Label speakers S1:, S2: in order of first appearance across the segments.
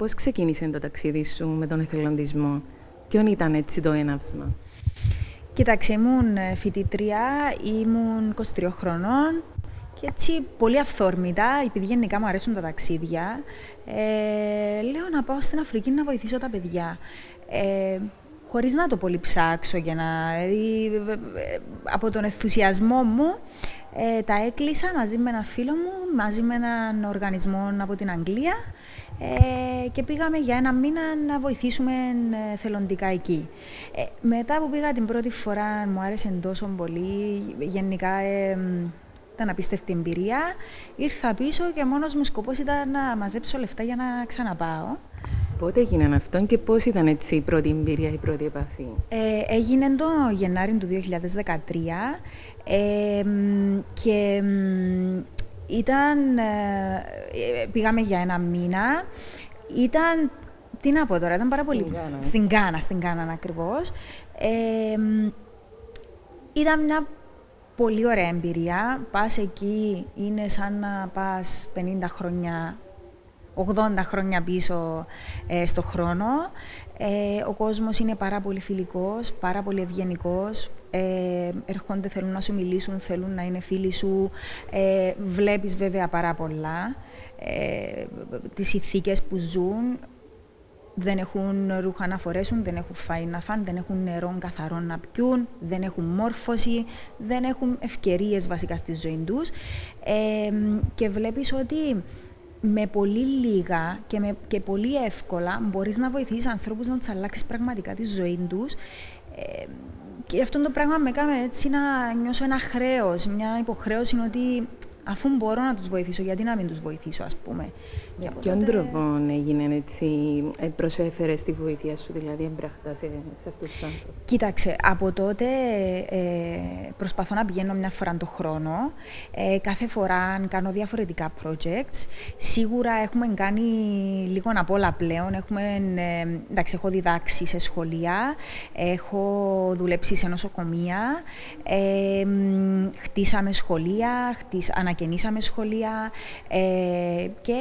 S1: πώς ξεκίνησε το ταξίδι σου με τον εθελοντισμό? Ποιον ήταν έτσι το έναυσμα?
S2: Κοίταξε, ήμουν φοιτήτρια, ήμουν 23 χρονών και έτσι πολύ αυθόρμητα, επειδή γενικά μου αρέσουν τα ταξίδια, λέω να πάω στην Αφρική να βοηθήσω τα παιδιά. Χωρίς να το πολύ ψάξω για να... Δηλαδή, από τον ενθουσιασμό μου, τα έκλεισα μαζί με ένα φίλο μου, μαζί με έναν οργανισμό από την Αγγλία και πήγαμε για ένα μήνα να βοηθήσουμε θελοντικά εκεί. Μετά που πήγα την πρώτη φορά μου άρεσε τόσο πολύ, γενικά ήταν απίστευτη εμπειρία. Ήρθα πίσω και μόνος μου σκοπός ήταν να μαζέψω λεφτά για να ξαναπάω.
S1: Πότε έγινε αυτό και πώς ήταν έτσι η πρώτη εμπειρία, η πρώτη επαφή?
S2: Έγινε το Γενάρη του 2013 και πήγαμε για ένα μήνα. Ήταν, τι να πω τώρα, ήταν πάρα πολύ... Στην Γκάνα ακριβώς. Ήταν μια πολύ ωραία εμπειρία. Πας εκεί, είναι σαν να πας 50 χρόνια, 80 χρόνια πίσω στο χρόνο. Ο κόσμος είναι πάρα πολύ φιλικός, πάρα πολύ ευγενικός. Έρχονται, θέλουν να σου μιλήσουν, θέλουν να είναι φίλοι σου. Βλέπεις βέβαια πάρα πολλά. Τις συνθήκες που ζουν. Δεν έχουν ρούχα να φορέσουν, δεν έχουν φαΐ να φάνε, δεν έχουν νερό καθαρό να πιούν, δεν έχουν μόρφωση, δεν έχουν ευκαιρίες βασικά στη ζωή τους. Και βλέπεις ότι με πολύ λίγα και πολύ εύκολα μπορείς να βοηθήσεις ανθρώπους να τους αλλάξεις πραγματικά τη ζωή τους. Και αυτό το πράγμα με έκανε έτσι να νιώσω ένα χρέος, μια υποχρέωση ότι αφού μπορώ να τους βοηθήσω, γιατί να μην τους βοηθήσω, ας πούμε.
S1: Για ποιον τρόπο έγινε έτσι, προσέφερες τη βοήθεια σου, δηλαδή εμπράχτα σε αυτούς τους άνθρωπους?
S2: Κοίταξε, από τότε προσπαθώ να πηγαίνω μια φορά το χρόνο. Κάθε φορά κάνω διαφορετικά projects. Σίγουρα έχουμε κάνει λίγο απ' όλα πλέον. Εντάξει, έχω διδάξει σε σχολεία, έχω δουλέψει σε νοσοκομεία, χτίσαμε σχολεία, ανακαινήσαμε σχολεία και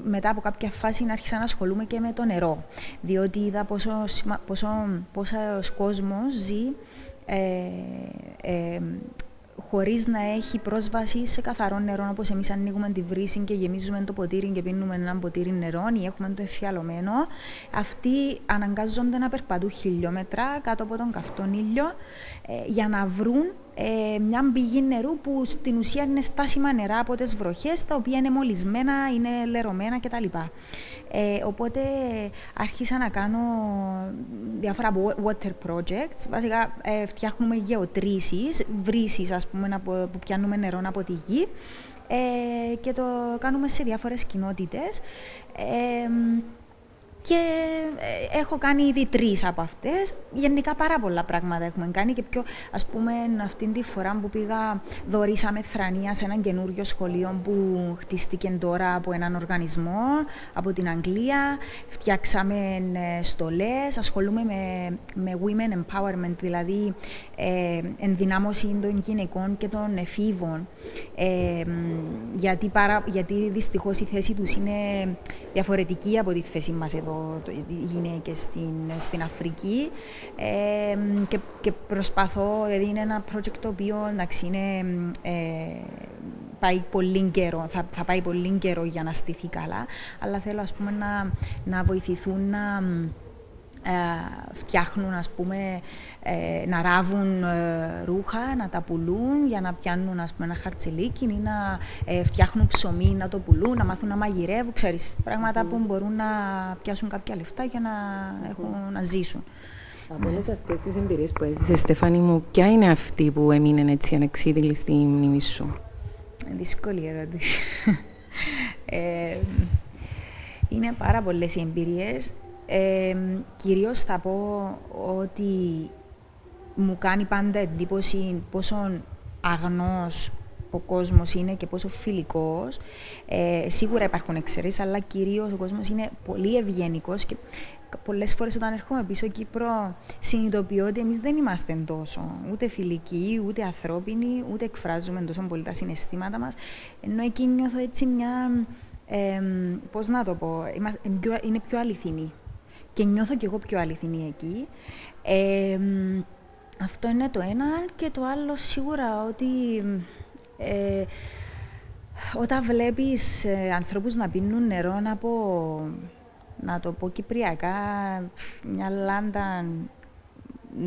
S2: μετά από κάποια φάση άρχισα να ασχολούμαι και με το νερό. Διότι είδα πόσος κόσμος ζει χωρίς να έχει πρόσβαση σε καθαρό νερό, όπως εμείς ανοίγουμε τη βρύση και γεμίζουμε το ποτήρι και πίνουμε ένα ποτήρι νερό ή έχουμε το εφιαλωμένο. Αυτοί αναγκάζονται να περπατούν χιλιόμετρα κάτω από τον καυτόν ήλιο για να βρουν μια πηγή νερού που στην ουσία είναι στάσιμα νερά από τις βροχές, τα οποία είναι μολυσμένα, είναι λερωμένα κτλ. Οπότε άρχισα να κάνω διάφορα water projects. Βασικά φτιάχνουμε γεωτρήσεις, βρύσεις ας πούμε, που πιάνουμε νερό από τη γη και το κάνουμε σε διάφορες κοινότητες. Και έχω κάνει ήδη 3 από αυτές. Γενικά πάρα πολλά πράγματα έχουμε κάνει και πιο, ας πούμε, αυτήν τη φορά που πήγα, δωρήσαμε θρανία σε έναν καινούριο σχολείο που χτίστηκε τώρα από έναν οργανισμό από την Αγγλία. Φτιάξαμε στολές, ασχολούμαι με women empowerment, δηλαδή ενδυνάμωση των γυναικών και των εφήβων. Γιατί δυστυχώς η θέση τους είναι διαφορετική από τη θέση μας εδώ, οι γυναίκες στην Αφρική, και προσπαθώ, δηλαδή είναι ένα project το οποίο πάει πολύ καιρό, θα πάει πολύ καιρό για να στηθεί καλά, αλλά θέλω ας πούμε να βοηθηθούν να φτιάχνουν, ας πούμε, να ράβουν ρούχα, να τα πουλούν για να πιάνουν, ας πούμε, ένα χαρτσιλίκι ή να φτιάχνουν ψωμί, να το πουλούν, να μάθουν να μαγειρεύουν, ξέρεις, πράγματα που μπορούν να πιάσουν κάποια λεφτά για να ζήσουν.
S1: Από όλες αυτές τις εμπειρίες που έζησες, Στέφανη μου, ποια είναι αυτή που έμεινε έτσι ανεξίτηλη στη μνήμη σου?
S2: Δύσκολη ερώτηση. Είναι πάρα πολλές οι εμπειρίες. Κυρίως θα πω ότι μου κάνει πάντα εντύπωση πόσο αγνός ο κόσμος είναι και πόσο φιλικός. Σίγουρα υπάρχουν εξαιρέσεις, αλλά κυρίως ο κόσμος είναι πολύ ευγενικός και πολλές φορές όταν έρχομαι πίσω Κύπρο συνειδητοποιώ ότι εμείς δεν είμαστε τόσο ούτε φιλικοί, ούτε ανθρώπινοι, ούτε εκφράζουμε τόσο πολύ τα συναισθήματα μας, ενώ εκεί νιώθω έτσι μια πώς να το πω, είναι πιο αληθινή. Και νιώθω κι εγώ πιο αληθινή εκεί. Αυτό είναι το ένα. Και το άλλο σίγουρα ότι όταν βλέπεις ανθρώπους να πίνουν νερό να το πω κυπριακά, μια λάντα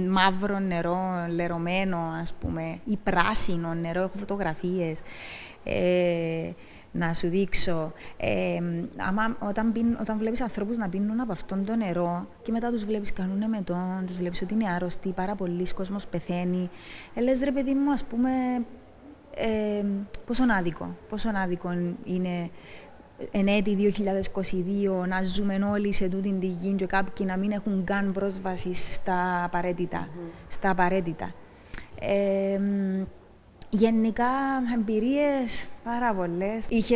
S2: μαύρο νερό, λερωμένο ας πούμε, ή πράσινο νερό, έχω φωτογραφίες. Να σου δείξω. Όταν βλέπεις ανθρώπους να πίνουν από αυτόν το νερό και μετά τους βλέπεις κάνουν εμετών, τους βλέπεις ότι είναι άρρωστοι, πάρα πολλοί κόσμος πεθαίνει. Λες ρε παιδί μου, ας πούμε, πόσο άδικο είναι εν έτη 2022 να ζούμε όλοι σε τούτη τη γη και κάποιοι να μην έχουν καν πρόσβαση στα απαραίτητα. Γενικά, εμπειρίες πάρα πολλές. Είχε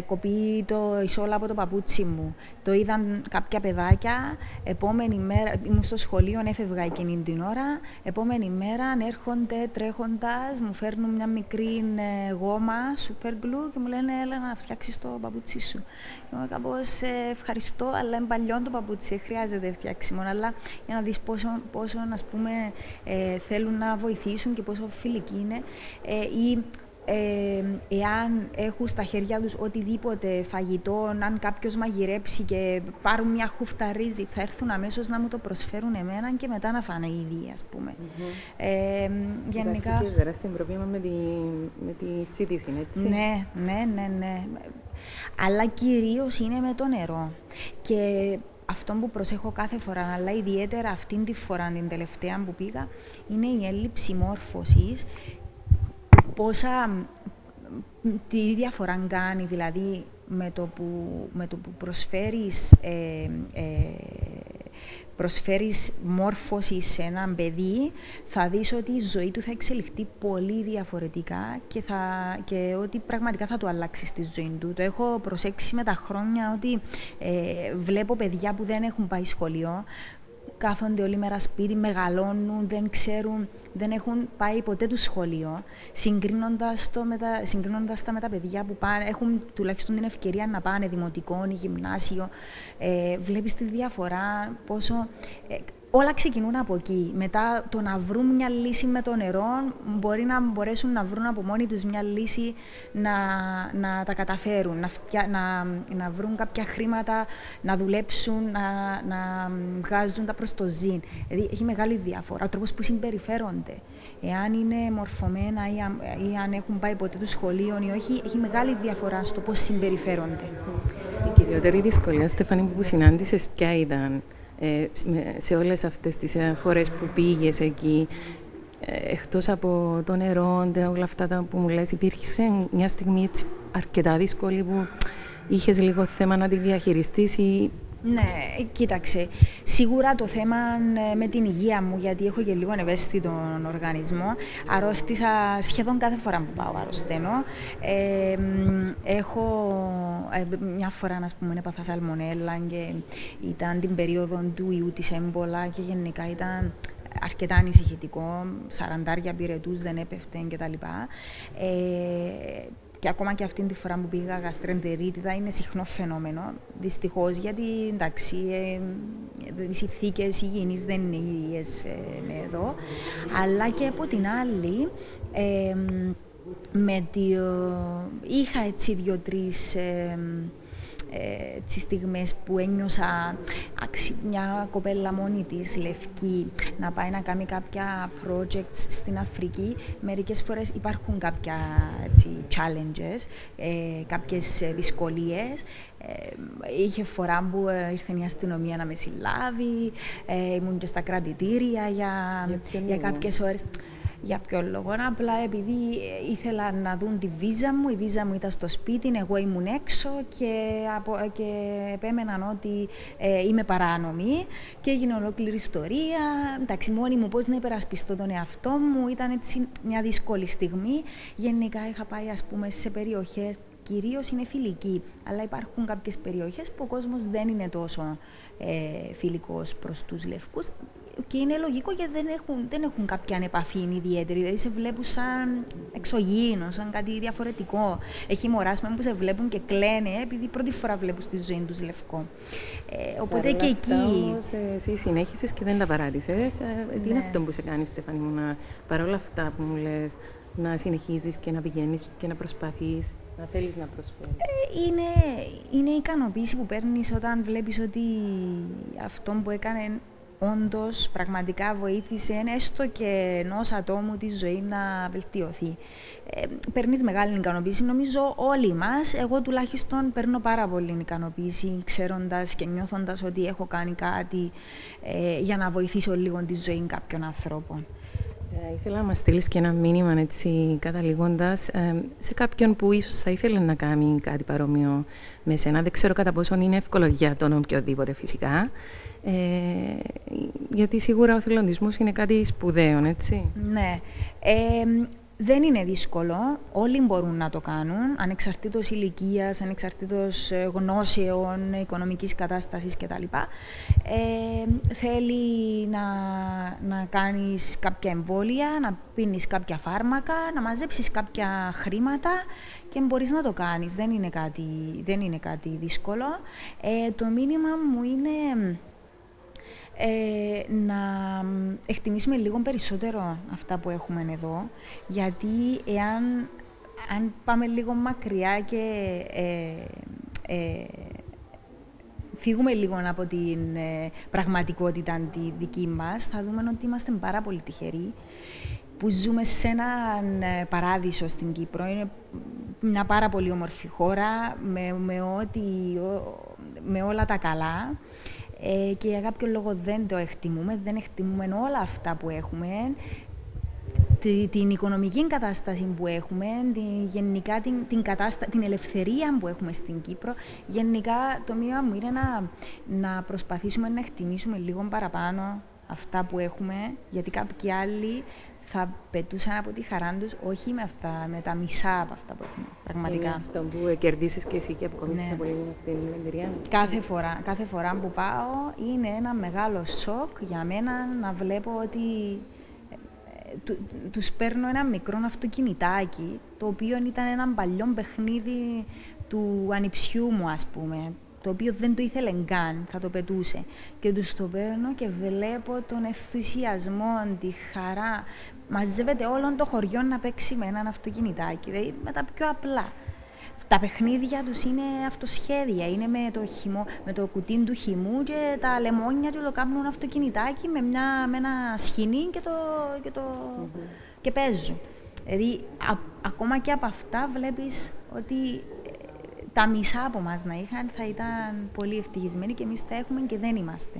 S2: κοπεί το ισόλα από το παπούτσι μου. Το είδαν κάποια παιδάκια. Επόμενη μέρα, ήμουν στο σχολείο, έφευγα εκείνη την ώρα. Επόμενη μέρα έρχονται τρέχοντας, μου φέρνουν μια μικρή γόμα, super glue και μου λένε έλα να φτιάξεις το παπούτσι σου. Και εγώ κάπως ευχαριστώ, αλλά είναι παλιό το παπούτσι, δεν χρειάζεται φτιάξιμο. Αλλά για να δεις πόσο ας πούμε, θέλουν να βοηθήσουν και πόσο φιλικοί είναι. Ή εάν έχουν στα χέρια τους οτιδήποτε φαγητό, αν κάποιος μαγειρέψει και πάρουν μια χούφτα ρύζι, θα έρθουν αμέσως να μου το προσφέρουν εμένα και μετά να φάνε οι ίδιοι, ας πούμε.
S1: Γενικά... Υπάρχει και τεράστιο πρόβλημα με τη σύντηση, έτσι.
S2: Ναι. Αλλά κυρίως είναι με το νερό. Και αυτό που προσέχω κάθε φορά, αλλά ιδιαίτερα αυτήν τη φορά, την τελευταία που πήγα, είναι η έλλειψη μόρφωσης. Τι διαφορά κάνει, δηλαδή, με το που προσφέρεις μόρφωση σε έναν παιδί, θα δεις ότι η ζωή του θα εξελιχθεί πολύ διαφορετικά και ότι πραγματικά θα του αλλάξει τη ζωή του. Το έχω προσέξει με τα χρόνια ότι βλέπω παιδιά που δεν έχουν πάει σχολείο, κάθονται όλη μέρα σπίτι, μεγαλώνουν, δεν ξέρουν, δεν έχουν πάει ποτέ το σχολείο, συγκρίνοντας τα με τα παιδιά που έχουν τουλάχιστον την ευκαιρία να πάνε δημοτικό ή γυμνάσιο. Βλέπεις τη διαφορά, πόσο... όλα ξεκινούν από εκεί. Μετά το να βρουν μια λύση με το νερό, μπορεί να μπορέσουν να βρουν από μόνοι τους μια λύση να τα καταφέρουν, να βρουν κάποια χρήματα, να δουλέψουν, να βγάζουν τα προς το ζήν. Δηλαδή έχει μεγάλη διαφορά. Ο τρόπος που συμπεριφέρονται, εάν είναι μορφωμένα ή αν έχουν πάει ποτέ το σχολείο ή όχι, έχει μεγάλη διαφορά στο πώς συμπεριφέρονται.
S1: Η κυριότερη δυσκολία, Στέφανη, που συνάντησες, ποια ήταν? Σε όλες αυτές τις φορές που πήγες εκεί, εκτός από το νερό, όλα αυτά που μου λες, υπήρχε μια στιγμή έτσι αρκετά δύσκολη που είχες λίγο θέμα να τη διαχειριστείς ή...
S2: Ναι, κοίταξε. Σίγουρα το θέμα με την υγεία μου, γιατί έχω και λίγο ευαίσθητον οργανισμό. Αρρώστησα σχεδόν κάθε φορά που πάω, αρρωσταίνω. Μια φορά, ας πούμε, έπαθα σαλμονέλα και ήταν την περίοδο του ιού της έμπολα και γενικά ήταν αρκετά ανησυχητικό. 40 πυρετούς δεν έπεφτε κτλ. Και ακόμα και αυτή τη φορά που πήγα γαστρεντερίτιδα είναι συχνό φαινόμενο, δυστυχώς, γιατί εντάξει, οι συνθήκες υγιεινής δεν είναι ίδιες εδώ. Αλλά και από την άλλη, είχα έτσι 2-3 στιγμές που ένιωσα μια κοπέλα μόνη της, λευκή, να πάει να κάνει κάποια projects στην Αφρική. Μερικές φορές υπάρχουν κάποια challenges, κάποιες δυσκολίες. Είχε φορά που ήρθε η αστυνομία να με συλλάβει, ήμουν και στα κρατητήρια για κάποιες ώρες. Για ποιο λόγο? Απλά επειδή ήθελα να δουν τη βίζα μου, η βίζα μου ήταν στο σπίτι, εγώ ήμουν έξω και επέμεναν ότι είμαι παράνομη και έγινε ολόκληρη ιστορία. Εντάξει, μόνη μου πώς να υπερασπιστώ τον εαυτό μου, ήταν έτσι μια δύσκολη στιγμή. Γενικά είχα πάει, ας πούμε, σε περιοχές κυρίως είναι φιλικοί. Αλλά υπάρχουν κάποιες περιοχές που ο κόσμος δεν είναι τόσο φιλικός προς τους λευκούς. Και είναι λογικό γιατί δεν έχουν κάποια επαφή ιδιαίτερη. Δηλαδή σε βλέπουν σαν εξωγήινο, σαν κάτι διαφορετικό. Έχει μωράσματα που σε βλέπουν και κλαίνε επειδή πρώτη φορά βλέπουν στη ζωή τους λευκό. Οπότε και εκεί.
S1: Όμως εσύ συνέχισες και δεν τα παράτησες. Τι είναι αυτό που σε κάνει, Στέφανη μου, παρόλα αυτά που μου λες, να συνεχίζεις και να πηγαίνεις και να προσπαθείς, να θέλεις να προσφέρεις?
S2: Είναι η ικανοποίηση που παίρνεις όταν βλέπεις ότι αυτό που έκανε όντως πραγματικά βοήθησε έστω και ενός ατόμου τη ζωή να βελτιωθεί. Παίρνεις μεγάλη ικανοποίηση, νομίζω όλοι μας. Εγώ τουλάχιστον παίρνω πάρα πολύ ικανοποίηση ξέροντας και νιώθοντας ότι έχω κάνει κάτι για να βοηθήσω λίγο τη ζωή κάποιων ανθρώπων.
S1: Ήθελα να μας στείλεις και ένα μήνυμα, έτσι, καταλήγοντας, σε κάποιον που ίσως θα ήθελε να κάνει κάτι παρόμοιο με σένα. Δεν ξέρω κατά πόσο είναι εύκολο για τον οποιοδήποτε φυσικά. Γιατί σίγουρα ο θελοντισμός είναι κάτι σπουδαίο, έτσι.
S2: Ναι. Δεν είναι δύσκολο. Όλοι μπορούν να το κάνουν, ανεξαρτήτως ηλικίας, ανεξαρτήτως γνώσεων, οικονομικής κατάστασης κτλ. Θέλει να κάνεις κάποια εμβόλια, να πίνεις κάποια φάρμακα, να μαζέψεις κάποια χρήματα και μπορείς να το κάνεις. Δεν είναι κάτι δύσκολο. Το μήνυμα μου είναι να εκτιμήσουμε λίγο περισσότερο αυτά που έχουμε εδώ, γιατί αν πάμε λίγο μακριά και φύγουμε λίγο από την πραγματικότητα τη δική μας, θα δούμε ότι είμαστε πάρα πολύ τυχεροί που ζούμε σε έναν παράδεισο στην Κύπρο. Είναι μια πάρα πολύ όμορφη χώρα με όλα τα καλά. Και για κάποιο λόγο δεν το εκτιμούμε, δεν εκτιμούμε όλα αυτά που έχουμε, την οικονομική κατάσταση που έχουμε, γενικά την ελευθερία που έχουμε στην Κύπρο. Γενικά το μήνυμα μου είναι να προσπαθήσουμε να εκτιμήσουμε λίγο παραπάνω αυτά που έχουμε, γιατί κάποιοι άλλοι θα πετούσαν από τη χαρά τους, όχι με τα μισά από αυτά που έχουμε, πραγματικά.
S1: Είναι αυτό που κερδίσεις και εσύ και αποκομίσεις πολύ αυτή την εμπειρία.
S2: Κάθε φορά που πάω είναι ένα μεγάλο σοκ για μένα να βλέπω ότι τους παίρνω ένα μικρό αυτοκινητάκι, το οποίο ήταν ένα παλιό παιχνίδι του ανιψιού μου, ας πούμε, το οποίο δεν το ήθελε καν, θα το πετούσε. Και τους το παίρνω και βλέπω τον ενθουσιασμό, τη χαρά. Μαζεύεται όλο το χωριό να παίξει με έναν αυτοκινητάκι, δηλαδή με τα πιο απλά. Τα παιχνίδια τους είναι αυτοσχέδια, είναι με το κουτί του χυμού και τα λεμόνια του το κάνουν αυτοκινητάκι με ένα σχοινί και παίζουν. Δηλαδή, ακόμα και από αυτά βλέπεις ότι τα μισά από μας να είχαν θα ήταν πολύ ευτυχισμένοι και εμείς τα έχουμε και δεν είμαστε.